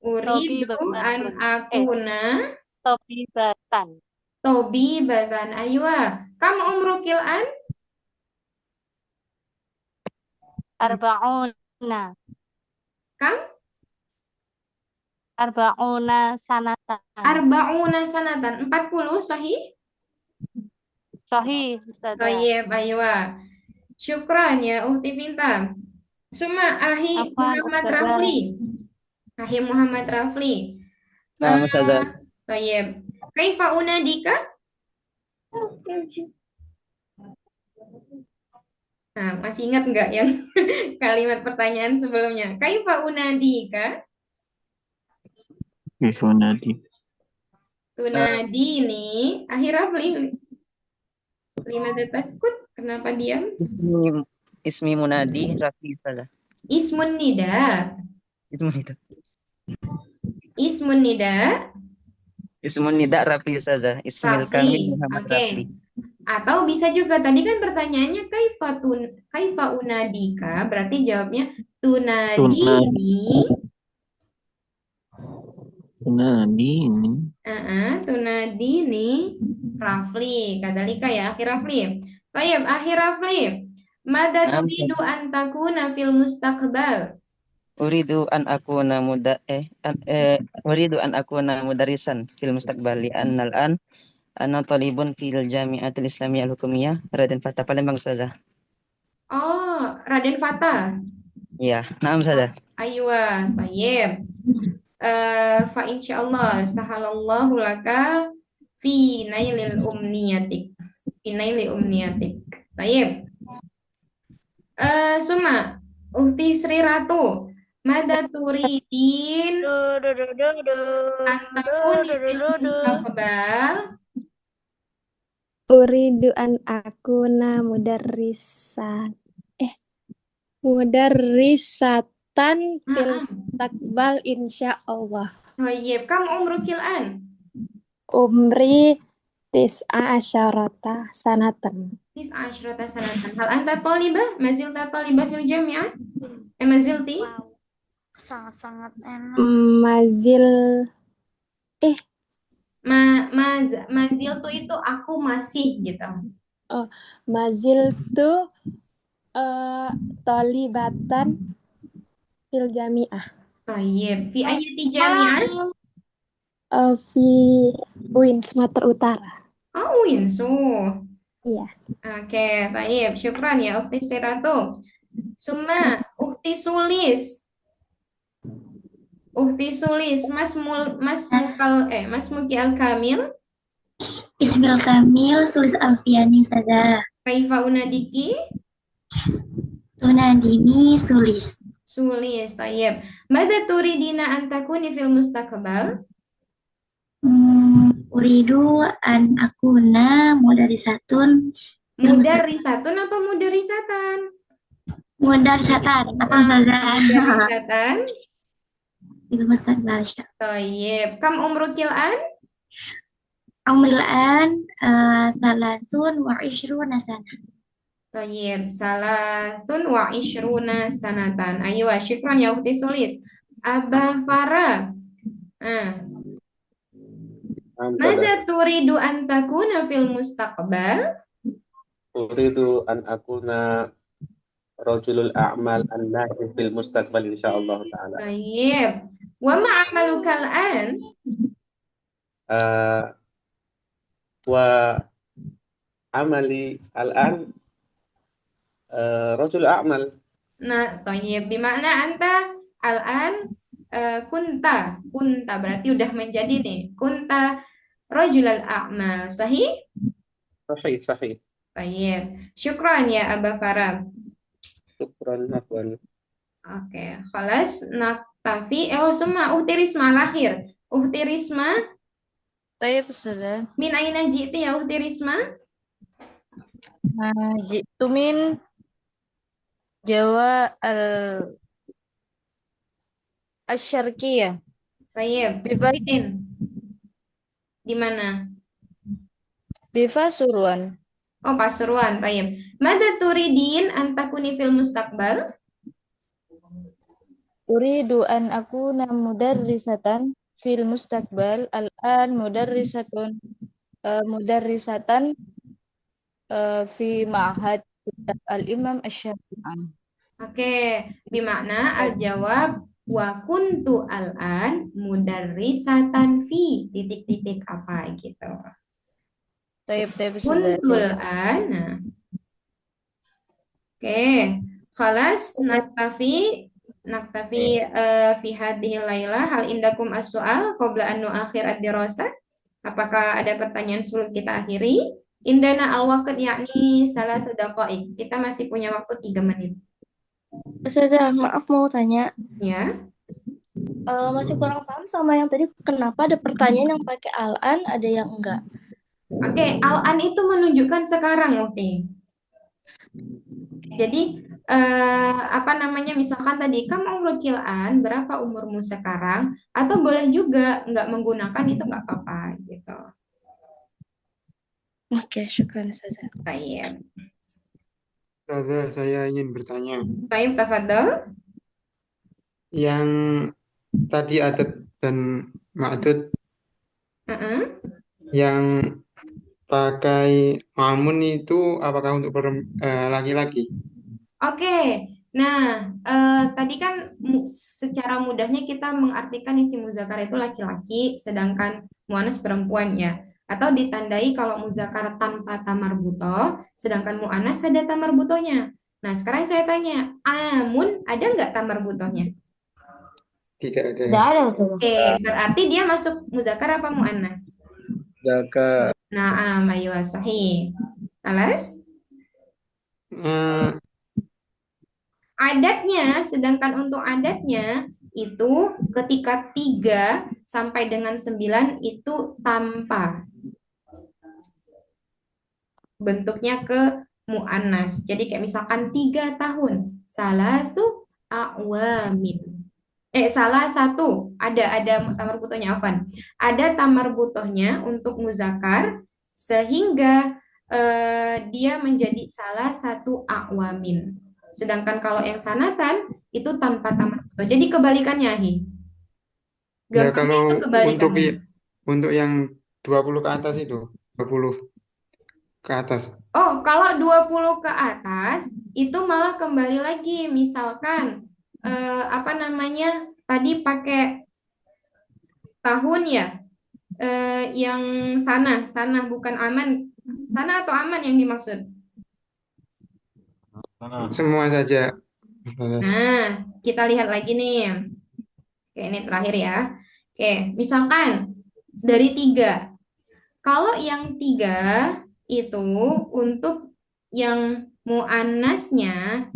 Uridu an akuna tobibatan. tobibatan. Aywa. Kam umrukil an? Arba'una. Kam? Arba'una sanatan. Arba'una sanatan. 40 sahih? Sahih, Ustazah. Baik, aywa. Syukran ya Ukhti Finta. Suma ahi Muhammad Rafli. Ahi Muhammad Rafli. Nah, Ustazah. Baik. Kaifa unadika? Nah, masih ingat nggak yang kalimat pertanyaan sebelumnya? Kaifa unadika? Kaifa unadi? Tunadini. Akhir Rafli. Lima taskut. Kenapa diam? Ismi munadi Rafi Ustazah. Ismun nida. Ismun nida. Ismun nida. Ismun nida Rafi Ustazah. Ismil kamil Muhammad Rafi. Atau bisa juga tadi kan pertanyaannya kaifa unadika, berarti jawabnya tunadini. Tunadini Rafli. Kadalika ya akhir Rafli. Baik, akhir Rafli. Mada turidu an takuna fil mustaqbal? Uridu an akuna mudarisan fil mustaqbali annal an ana talibun fil jami'atil islamiyah al-hukumiyah Raden Fatah Palembang Ustazah. Oh, Raden Fatah. Iya, naam Ustazah. Aywa, baik. Fa insyaallah sahalallahu laka fi nailil umniyatik. Fi naili umniyatik. Baik. Suma Ukhti Sri Ratu. Mada turidin antakuni fil mustaqbal? Uridu an akuna mudarrisatan fil mustaqbal insyaallah. Baik, kam umrukil an? Umri tis'a asyarata sanatan. Tis'a asyrata sanatan. Hal anta talibah? Mazilta talibah fil jami'ah? Mazilti? Sangat-sangat enak. Mazil tuh itu aku masih gitu. Oh, mazil tuh talibatan fil jami'ah. Baik, fi ayati jami'ah? Fi UIN Sumatera Utara. Oh, Winsu. Iya. Oke, baik. Syukran ya Ukhti Sri Ratu. Suma Ukhti Sulis. Ukhti Sulis, Mas Muki Al Kamil. Ismil Kamil Sulis Alfiani Ustazah. Kaifa unadiki? Tunadini Sulis. Sulis, tayyib. Mada turidina an takuni fil mustaqbal? Uridu an akuna mudarisatun Mudarisatun apa mudarisatan? mudarisatan apa Ustazah? Mudarisatan. Fil mustaqbal insya Tayyib. Kam umrukil an? Umril an salasun wa ishruna sana. Tayyib. Salasun wa ishruna sanatan. Ayo, syukran ya Ukti Sulis. Abah Farah. Mada turidu an takuna fil mustaqbal? Uridu an akuna rajulul a'mal an-nafi fil mustaqbal insyaallah taala. Tayyib. Wa ma'amaluka al-an? Wa amali al-an rajul a'mal. Nah, tayyib. Bimana anta al-an kunta berarti udah menjadi nih. Kunta rajulal a'mal. Sahih? Sahih. Tayyib. Syukran ya Abah Farah. Syukran afwan. Oke, khalas naktafi. Semua Uhti Risma lahir. Uhti Risma Tayyib Ustazah. min aina ji'ti ya Uhti Risma? Jitu min Jawa al-Syarqiyah. Tayyib. Bibatin. Di mana? Bifasuruan. Oh, Pasuruan. Tayyib. Mada turidin an takuni fil mustaqbal? Uridu an akuna mudarrisatan fil mustaqbal al-an mudarrisatan fi ma'had al-Imam Asy-Syafi'i. Oke, bimakna al-jawab wa kuntu al-an mudarrisatan fi titik-titik apa gitu. Tayyib Kuntul an. Nah. Oke, khalas naktafi fi hadhihi lailah. Hal indakum as-su'al qabla an nu'akhir ad-dirasah? Apakah ada pertanyaan sebelum kita akhiri? Indana al-waqt yakni salah daqa'iq. Kita masih punya waktu 3 menit. Ustazah, maaf mau tanya. Ya. Masih kurang paham sama yang tadi. Kenapa ada pertanyaan yang pakai al-an, ada yang enggak? Oke, al-an itu menunjukkan sekarang, Ukti. Jadi misalkan tadi kamu umrukil an, berapa umurmu sekarang? Atau boleh juga nggak menggunakan itu nggak apa-apa gitu. Oke, syukran Ustazah. Baik. Ustazah, saya ingin bertanya. Baik, tafadhol. Yang tadi adat dan ma'dud, yang pakai amun itu apakah untuk laki-laki? Oke, nah tadi kan secara mudahnya kita mengartikan isim muzakkar itu laki-laki, sedangkan muannas perempuan ya. Atau ditandai kalau muzakkar tanpa tamar sedangkan muannas ada tamar butohnya. Nah sekarang saya tanya, amun ada nggak tamar butohnya? Tidak ada. Tidak ada. Oke, berarti dia masuk muzakkar apa muannas? Muzakkar. Nah, ayo sahih. Alas? Adatnya, sedangkan untuk adatnya itu ketika 3 sampai dengan 9 itu tanpa. Bentuknya ke mu'annas. Jadi kayak misalkan 3 tahun. Salatu a'wamin. Salah satu. Ada tamar butohnya, Afan. Ada tamar butohnya untuk muzakkar sehingga dia menjadi salah satu a'wamin. Sedangkan kalau yang sanatan itu tanpa tamar butoh. Jadi kebalikannya, Hi. Ya, kalau itu kebalikannya. untuk yang 20 ke atas itu, 20 ke atas. Oh, kalau 20 ke atas itu malah kembali lagi. Misalkan tadi pakai tahun ya, yang sana bukan aman. Sana atau aman yang dimaksud? Semua saja. Nah, kita lihat lagi nih. Oke, ini terakhir ya. Oke, misalkan dari 3 Kalau yang 3 itu untuk yang muannasnya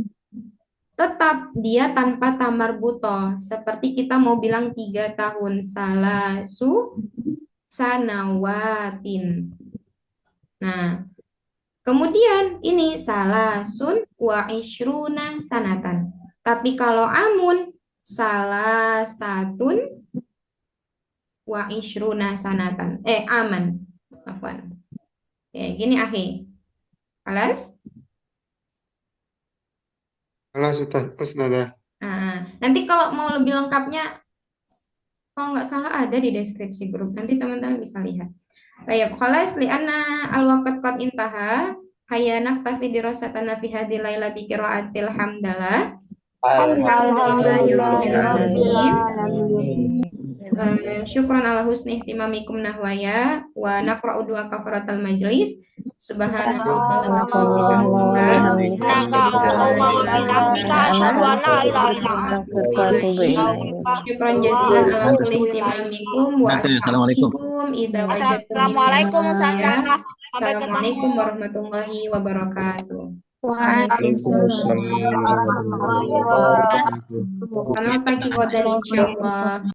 tetap dia tanpa tamar butoh. Seperti kita mau bilang 3 tahun. Salasu sanawatin. Nah, kemudian ini salasun wa ishruna sanatan. Tapi kalau amun salasatun wa ishruna sanatan. Aman. Afwan. Ya, gini akhi. Alas? Alas Ustazah. Nanti kalau mau lebih lengkapnya, kalau nggak salah ada di deskripsi grup. Nanti teman-teman bisa lihat. Baik, khalas li'anna al-waqt qad intaha. Hayya naktafi dirasatana fi hadhil laila bi qiraatil hamdalah. Alhamdulillahirabbil alamin. Syukran ala husni ihtimamikum nahwaya wa naqra'u du'a kafaratal majlis. Syukran jazilan ala husni ihtimamikum wa Assalamualaikum. Assalamualaikum Ustazah. Assalamualaikum warahmatullahi wabarakatuh. Waalaikumsalam warahmatullahi wabarakatuh. Selamat pagi, Kodan, insyaallah.